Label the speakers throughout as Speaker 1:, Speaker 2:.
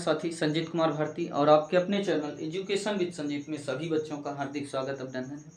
Speaker 1: साथी संजीत कुमार भारती और आपके अपने चैनल एजुकेशन विद संजीत में सभी बच्चों का हार्दिक स्वागत अभिनंदन है।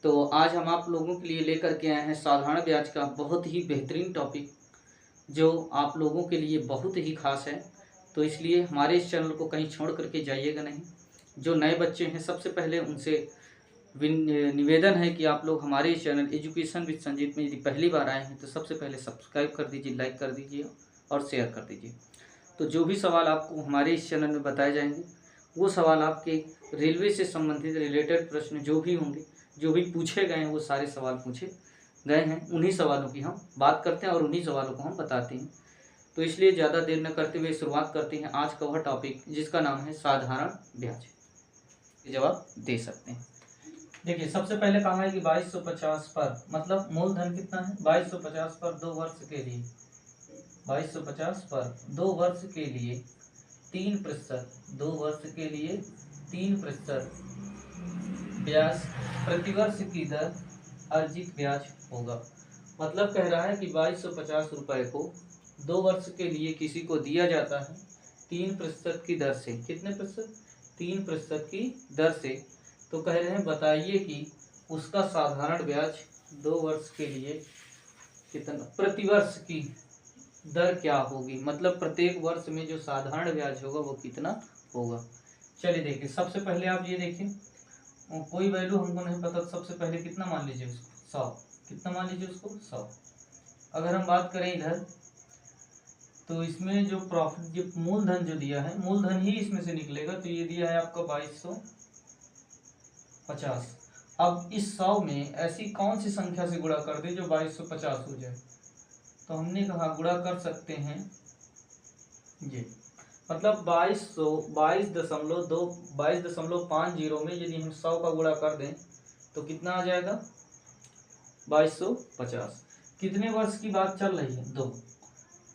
Speaker 1: तो आज हम आप लोगों के लिए लेकर के आए हैं साधारण ब्याज का बहुत ही बेहतरीन टॉपिक, जो आप लोगों के लिए बहुत ही खास है। तो इसलिए हमारे इस चैनल को कहीं छोड़ करके जाइएगा नहीं। जो नए बच्चे हैं सबसे पहले उनसे निवेदन है कि आप लोग हमारे इस चैनल एजुकेशन विद संजीत में यदि पहली बार आए हैं तो सबसे पहले सब्सक्राइब कर दीजिए, लाइक कर दीजिए और शेयर कर दीजिए। तो जो भी सवाल आपको हमारे इस चैनल में बताए जाएंगे वो सवाल आपके रेलवे से संबंधित रिलेटेड प्रश्न जो भी होंगे, जो भी पूछे गए हैं, वो सारे सवाल पूछे गए हैं, उन्हीं सवालों की हम बात करते हैं और उन्हीं सवालों को हम बताते हैं। तो इसलिए ज़्यादा देर न करते हुए शुरुआत करते हैं आज का वह टॉपिक जिसका नाम है साधारण ब्याज। जवाब दे सकते हैं। देखिए सबसे पहले कहा है कि 2250 पर, मतलब मूलधन कितना है 2250 पर 2 वर्ष के लिए, 2250 पर 2 वर्ष के लिए 3%, 2 वर्ष के लिए 3% ब्याज प्रतिवर्ष की दर अर्जित ब्याज होगा। मतलब कह रहा है कि 2250 रुपये को 2 वर्ष के लिए किसी को दिया जाता है 3% की दर से। कितने प्रतिशत? 3% की दर से। तो कह रहे हैं बताइए कि उसका साधारण ब्याज 2 वर्ष के लिए कितना, प्रतिवर्ष की दर क्या होगी, मतलब प्रत्येक वर्ष में जो साधारण ब्याज होगा वो कितना होगा। चलिए देखिए सबसे पहले आप ये देखिए, कोई वैल्यू हमको नहीं पता, सबसे पहले कितना मान लीजिए उसको 100, कितना मान लीजिए उसको 100। अगर हम बात करें इधर तो इसमें जो प्रॉफिट, जो मूलधन जो दिया है, मूलधन ही इसमें से निकलेगा। तो ये दिया है आपका 2250। अब इस 100 में ऐसी कौन सी संख्या से गुणा कर दे जो 2250 हो जाए। तो हमने कहा गुणा कर सकते हैं ये, मतलब 22.50 में यदि हम 100 का गुणा कर दें तो कितना आ जाएगा 2250। कितने वर्ष की बात चल रही है? 2।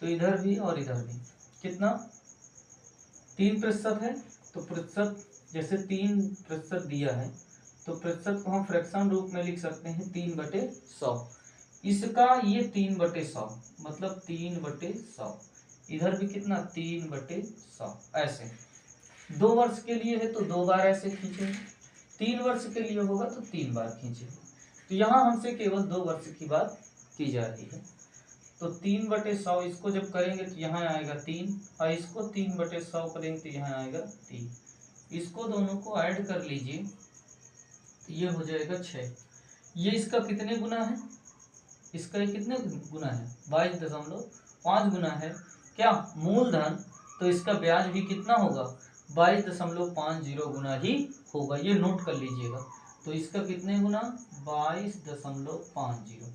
Speaker 1: तो इधर भी और इधर भी कितना 3% है। तो प्रतिशत, जैसे 3% दिया है तो प्रतिशत को हम फ्रैक्शन रूप में लिख सकते हैं 3/100। इसका ये 3/100, मतलब 3/100। इधर भी कितना 3/100। ऐसे 2 वर्ष के लिए है तो 2 बार ऐसे खींचे, 3 वर्ष के लिए होगा तो 3 बार खींचे। तो यहाँ हमसे केवल 2 वर्ष की बात की जा रही है। तो 3/100 इसको जब करेंगे तो यहाँ आएगा 3, और इसको 3/100 करेंगे तो यहाँ आएगा 3। इसको दोनों को ऐड कर लीजिए तो ये हो जाएगा 6। ये इसका कितने गुना है? इसका कितने गुना है? 22.5 गुना है क्या मूलधन। तो इसका ब्याज भी कितना होगा? 22.50 गुना ही होगा। ये नोट कर लीजिएगा। तो इसका कितने गुना? 22.50।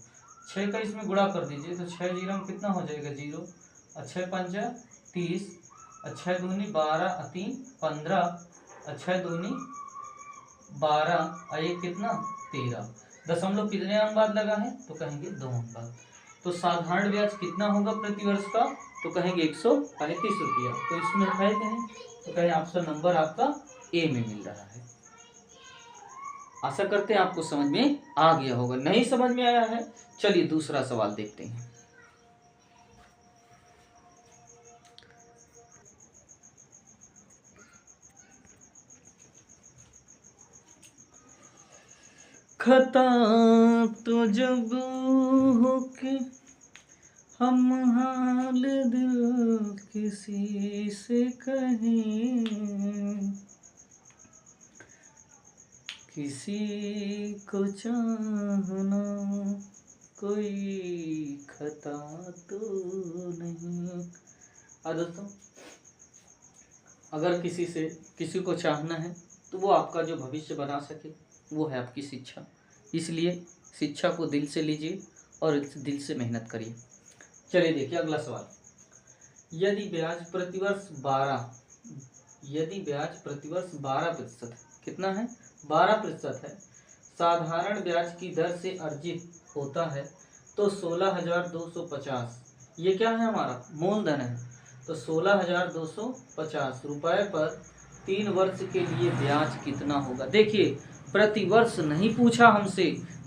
Speaker 1: 6 का इसमें गुणा कर दीजिए तो 6 जीरो में कितना हो जाएगा 0, और 6 पंजा 30, और 6 दूनी 12, 3 15, और 6 दूनी 12, और ये कितना 13। दशमलव कितने अंक बाद लगा है? तो कहेंगे 2 अंक बाद। तो साधारण ब्याज कितना होगा प्रतिवर्ष का? तो कहेंगे 135 रुपया। तो इसमें है कहें तो कहें ऑप्शन नंबर आपका ए में मिल रहा है। आशा करते हैं आपको समझ में आ गया होगा। नहीं समझ में आया है, चलिए दूसरा सवाल देखते हैं। खता तो जब हो के हम हाल दिल किसी से कहें, किसी को चाहना कोई खता तो नहीं। दोस्तों अगर किसी को चाहना है तो वो आपका जो भविष्य बना सके वो है आपकी शिक्षा। इसलिए शिक्षा को दिल से लीजिए और दिल से मेहनत करिए। चलिए देखिए अगला सवाल। यदि ब्याज प्रतिवर्ष 12%, कितना है 12% है, साधारण ब्याज की दर से अर्जित होता है तो 16,250, ये क्या है हमारा मूलधन है। तो 16,250 रुपये पर 3 वर्ष के लिए ब्याज कितना होगा। देखिए प्रतिवर्ष नहीं पूछा हमसे,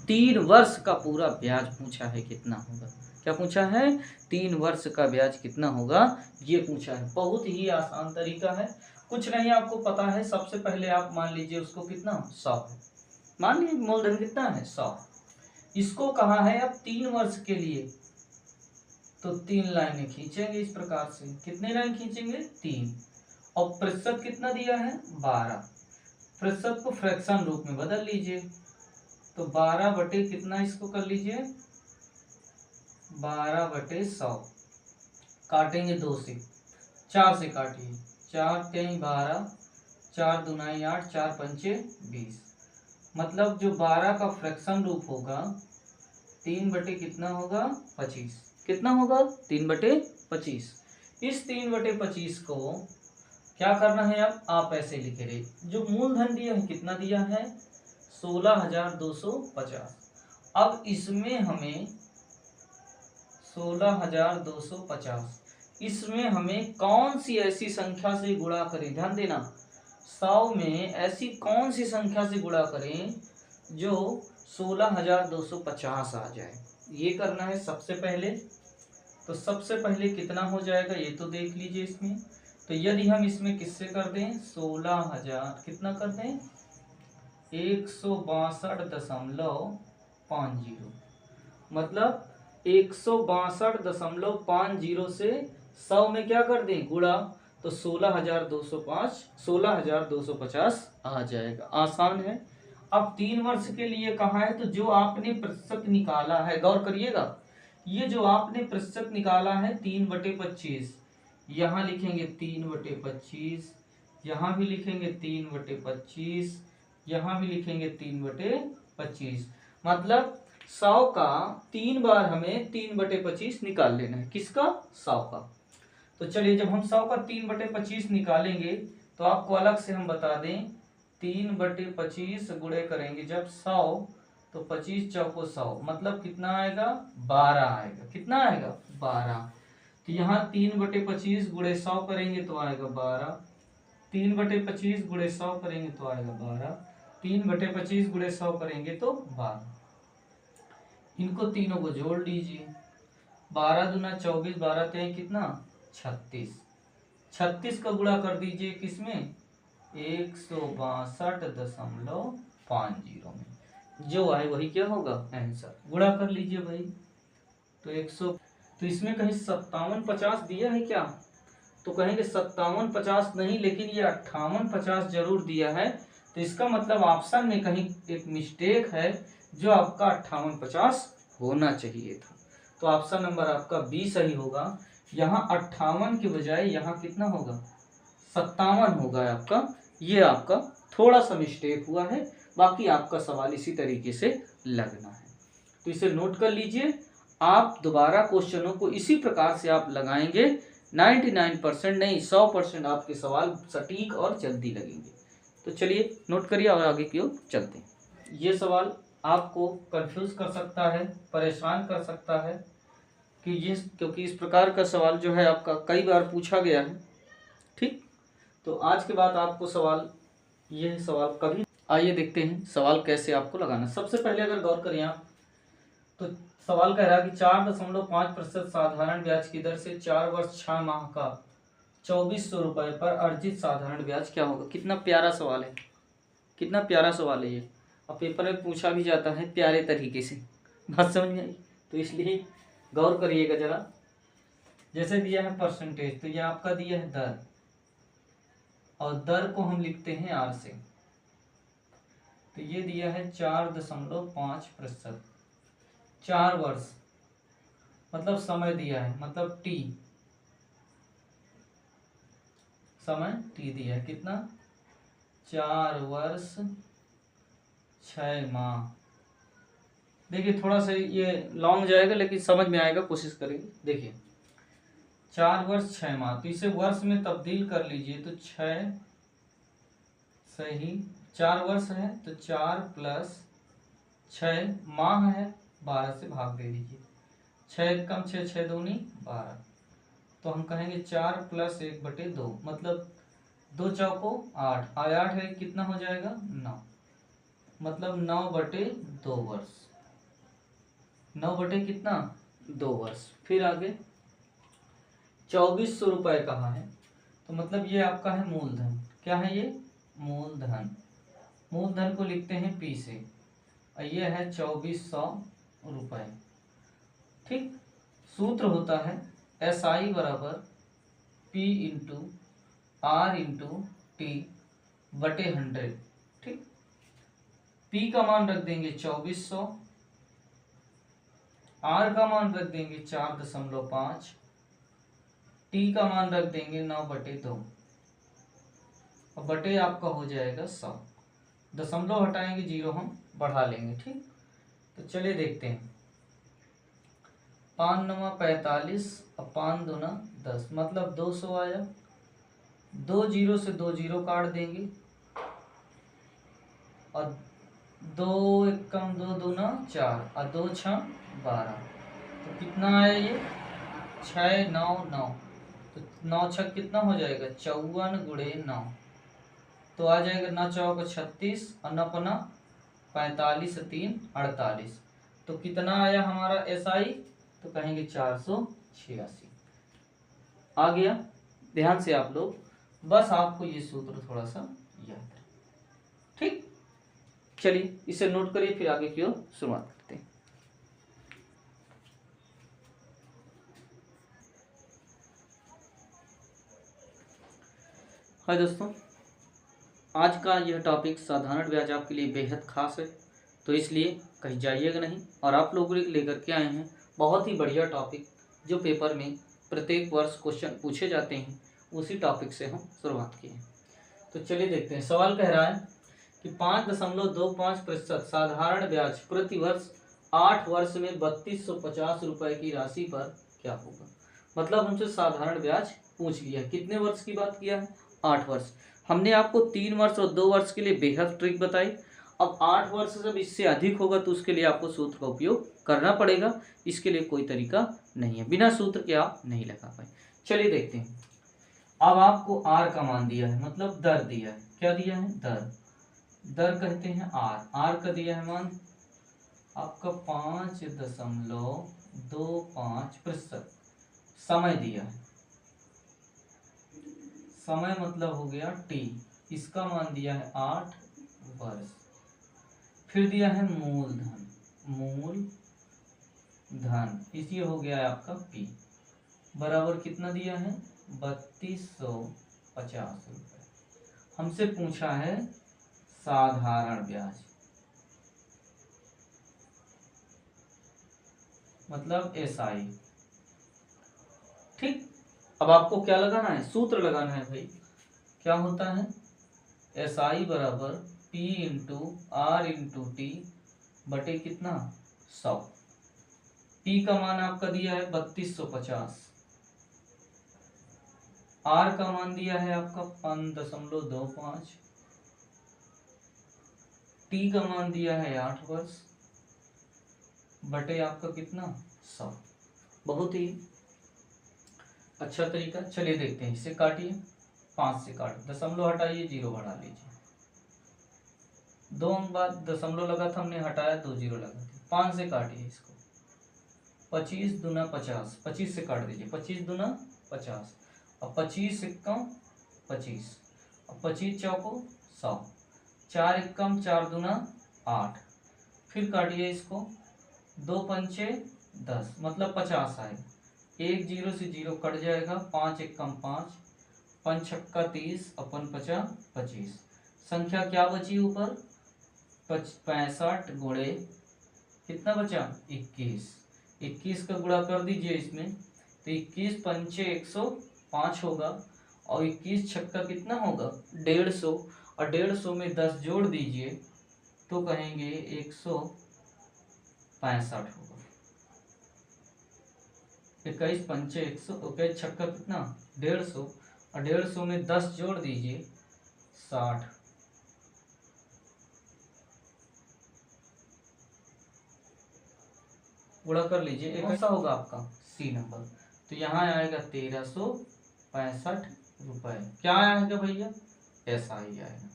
Speaker 1: 3 वर्ष का पूरा ब्याज पूछा है कितना होगा। क्या पूछा है? 3 वर्ष का ब्याज कितना होगा, ये पूछा है। बहुत ही आसान तरीका है, कुछ नहीं आपको पता है। सबसे पहले आप मान लीजिए उसको कितना 100 है, मान लीजिए मूलधन कितना है 100। इसको कहा है अब 3 वर्ष के लिए, तो 3 लाइनें खींचेंगे इस प्रकार से। कितने लाइन खींचेंगे? 3। और प्रतिशत कितना दिया है? 12। प्रतिशत को फ्रैक्शन रूप में बदल लीजिए, तो 12 बटे कितना इसको कर लीजिए, 12 बटे 100। काटेंगे 2 से, 4 से काटिए, 4 3 12, 4 दूनाई 8, 4 पंचे 20। मतलब जो 12 का फ्रैक्शन रूप होगा 3 बटे कितना होगा? 25। कितना होगा? 3 बटे 25। इस 3 बटे 25 को क्या करना है? अब आप ऐसे लिखे रहे, जो मूलधन दिया है कितना दिया है? 16,250। अब इसमें हमें 16,250, इसमें हमें कौन सी ऐसी संख्या से गुणा करें? ध्यान देना, 100 में ऐसी कौन सी संख्या से गुणा करें जो 16,250 आ जाए, ये करना है सबसे पहले। तो सबसे पहले कितना हो जाएगा ये तो देख लीजिए इसमें। तो यदि हम इसमें किससे कर दें? 16,000 कितना कर दें? 162.50, मतलब 162.50 से 100 में क्या कर दें? गुणा, तो 16,250 आ जाएगा। आसान है। अब 3 वर्ष के लिए कहा है, तो जो आपने प्रतिशत निकाला है, गौर करिएगा, ये जो आपने प्रतिशत निकाला है 3 बटे 25, यहाँ लिखेंगे 3 बटे 25, यहाँ भी लिखेंगे 3 बटे 25, यहाँ भी लिखेंगे 3 बटे 25। मतलब 100 का 3 बार हमें 3 बटे 25 निकाल लेना है। किसका? 100 का। तो चलिए, जब हम 100 का 3 बटे 25 निकालेंगे तो आपको अलग से हम बता दें, 3 बटे 25 गुणे करेंगे जब 100, तो 25 चौको 100, मतलब कितना आएगा? 12 आएगा। कितना आएगा? 12। तो यहाँ 3 बटे 25 गुणे 100 करेंगे तो आएगा 12, 3 बटे 25 गुणे 100 करेंगे तो आएगा 12, 3 बटे 25 गुणे 100 करेंगे तो 12। इनको तीनों को जोड़ लीजिए, 12 दूना 24, 12 तेईं कितना? 36। 36 का गुणा कर दीजिए किसमें? 162.50 में, जो आए वही क्या होगा? आंसर। गुणा कर लीजिए भाई, तो 100, तो इसमें कहीं 5750 दिया है क्या? तो कहेंगे 5750 नहीं, लेकिन ये 5850 जरूर दिया है। तो इसका मतलब ऑप्शन में कहीं एक मिस्टेक है, जो आपका 5850 होना चाहिए था। तो ऑप्शन नंबर आपका बी सही होगा। यहाँ 58 के बजाय यहाँ कितना होगा? 57 होगा आपका। ये आपका थोड़ा सा मिस्टेक हुआ है, बाकी आपका सवाल इसी तरीके से लगना है। तो इसे नोट कर लीजिए। आप दोबारा क्वेश्चनों को इसी प्रकार से आप लगाएंगे, 99% नहीं 100% आपके सवाल सटीक और जल्दी लगेंगे। तो चलिए नोट करिए और आगे की ओर चलते हैं। ये सवाल आपको कंफ्यूज कर सकता है, परेशान कर सकता है, क्योंकि इस प्रकार का सवाल जो है आपका कई बार पूछा गया है। ठीक, तो आज के बाद आपको सवाल, ये सवाल कभी, आइए देखते हैं सवाल कैसे आपको लगाना। सबसे पहले अगर गौर करें आप, तो सवाल कह रहा है कि 4.5% साधारण ब्याज की दर से 4 वर्ष 6 माह का 2400 रुपये पर अर्जित साधारण ब्याज क्या होगा। कितना प्यारा सवाल है, कितना प्यारा सवाल है ये। और पेपर में पूछा भी जाता है प्यारे तरीके से। बात समझ में आई? तो इसलिए गौर करिएगा जरा। जैसे दिया है परसेंटेज, तो ये आपका दिया है दर, और दर को हम लिखते हैं आर से। तो ये दिया है 4.5%, 4 वर्ष, मतलब समय दिया है, मतलब टी, समय टी दिया है कितना? 4 वर्ष 6 माह। देखिए थोड़ा सा ये लॉन्ग जाएगा, लेकिन समझ में आएगा, कोशिश करेंगे। देखिए 4 वर्ष 6 माह, तो इसे वर्ष में तब्दील कर लीजिए, तो 6 सही, 4 वर्ष है तो 4 प्लस 6 माह है, 12 से भाग दे दीजिए, 6 कम 6, 6 दूनी 12। तो हम कहेंगे 4 प्लस 1/2, मतलब 2 चौको 8, 8 है कितना हो जाएगा? 9, मतलब 9/2 वर्ष, 9 बटे कितना? 2 वर्ष। फिर आगे 2400 रुपये कहाँ है, तो मतलब ये आपका है मूलधन। क्या है ये, मूलधन। मूलधन को लिखते हैं पी से, और ये है 2400 रुपये। ठीक, सूत्र होता है SI बराबर P into R into T बटे 100। ठीक, P का मान रख देंगे 2400, R का मान रख देंगे 4.5, T का मान रख देंगे 9/2, और बटे आपका हो जाएगा 100। दशमलव हटाएंगे, जीरो हम बढ़ा लेंगे। ठीक, तो चलिए देखते हैं। 5 9 45 और 5 2 10, मतलब 200 आया। 2 जीरो से 2 जीरो काट देंगे, और 2 1 कम 2 2 4 और 2 6 12, तो कितना आया ये 6 9 9, तो 9 6 कितना हो जाएगा 54 गुणे 9, तो आ जाएगा 9 चौक 36 और 9 पना 45 3 48, तो कितना आया हमारा SI, तो कहेंगे 486 आ गया। ध्यान से आप लोग, बस आपको ये सूत्र थोड़ा सा याद है। ठीक, चलिए इसे नोट करिए, फिर आगे की ओर शुरुआत करते हैं। हाय दोस्तों, आज का यह टॉपिक साधारण ब्याज आपके लिए बेहद खास है, तो इसलिए कहीं जाइएगा नहीं, और आप लोगों के लिए लेकर के आए हैं बहुत ही बढ़िया टॉपिक, जो पेपर में प्रत्येक वर्ष क्वेश्चन पूछे जाते हैं, उसी टॉपिक से हम शुरुआत किए हैं। तो चलिए देखते हैं। सवाल कह रहा है कि 5.25% साधारण ब्याज प्रति वर्ष 8 वर्ष में 3250 रुपये की राशि पर क्या होगा। मतलब हमसे साधारण ब्याज पूछ लिया है। कितने वर्ष की बात किया है, 8 वर्ष। हमने आपको 3 वर्ष और 2 वर्ष के लिए बेहद ट्रिक बताई। अब 8 वर्ष जब इससे अधिक होगा तो उसके लिए आपको सूत्र का उपयोग करना पड़ेगा। इसके लिए कोई तरीका नहीं है, बिना सूत्र के आप नहीं लगा पाए। चलिए देखते हैं। अब आपको R का मान दिया है, मतलब दर दिया है। क्या दिया है, दर। दर कहते हैं R का दिया है मान आपका 5.25%। समय दिया है, समय मतलब हो गया T, इसका मान दिया है 8 वर्ष। फिर दिया है मूलधन, मूलधन इसी हो गया है आपका P, बराबर कितना दिया है 3250 रुपये। हमसे पूछा है साधारण ब्याज, मतलब SI। ठीक, अब आपको क्या लगाना है, सूत्र लगाना है भाई। क्या होता है, SI बराबर P into R into T बटे कितना 100। P का मान आपका दिया है 3250, R का मान दिया है आपका 5.25, T का मान दिया है 8 वर्ष, बटे आपका कितना 100। बहुत ही अच्छा तरीका। चलिए देखते हैं, इसे काटिए। 5 से काट, दशमलव हटाइए, जीरो बढ़ा लीजिए। 2 अंक बाद दशमलव लगा था, हमने हटाया, 2 जीरो लगा थे। 5 से काटिए इसको। 25 दूना 50, 25 से काट दीजिए। 25 दूना 50, और 25 एकम 25, और 25 चौको 100, 4 एकम 4 दूना 8। फिर काटिए इसको। 2 पंचे 10, मतलब 50 आए। 1 जीरो से जीरो कट जाएगा। 5 एकम 5, 5 छक्का 30, अपन 50 25। संख्या क्या बची ऊपर, 65 गुणे कितना बचा 21। 21 का गुणा कर दीजिए इसमें, तो 21 पंचे 105 होगा, और 21 छक्का कितना होगा 150, और 150 में 10 जोड़ दीजिए तो कहेंगे 165 होगा। 21 पंचे 21 छक्का कितना 150, और 150 में 10 जोड़ दीजिए 60। गुणा कर लीजिए, एक ऐसा होगा आपका C नंबर, तो यहाँ आएगा 1365 रुपये। क्या आएगा भैया, ऐसा ही आएगा।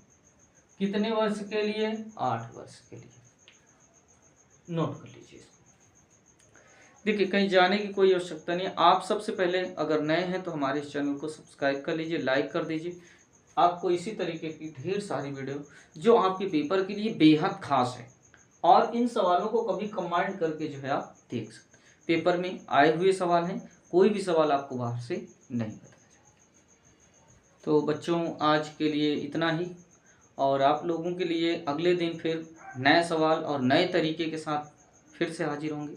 Speaker 1: कितने वर्ष के लिए, 8 वर्ष के लिए। नोट कर लीजिए इसको। देखिए, कहीं जाने की कोई आवश्यकता नहीं है। आप सबसे पहले अगर नए हैं तो हमारे इस चैनल को सब्सक्राइब कर लीजिए, लाइक कर दीजिए। आपको इसी तरीके की ढेर सारी वीडियो जो आपके पेपर के लिए बेहद खास है, और इन सवालों को कभी कंबाइंड करके जो है आप देख सकते हैं। पेपर में आए हुए सवाल हैं, कोई भी सवाल आपको बाहर से नहीं बताया जाए। तो बच्चों, आज के लिए इतना ही, और आप लोगों के लिए अगले दिन फिर नए सवाल और नए तरीके के साथ फिर से हाजिर होंगे।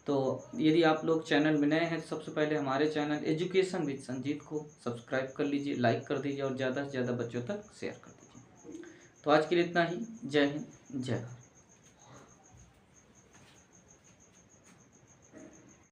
Speaker 1: तो यदि आप लोग चैनल में नए हैं तो सबसे पहले हमारे चैनल एजुकेशन विद संजीत को सब्सक्राइब कर लीजिए, लाइक कर दीजिए और ज़्यादा से ज़्यादा बच्चों तक शेयर कर दीजिए। तो आज के लिए इतना ही। जय हिंद, जय भारत।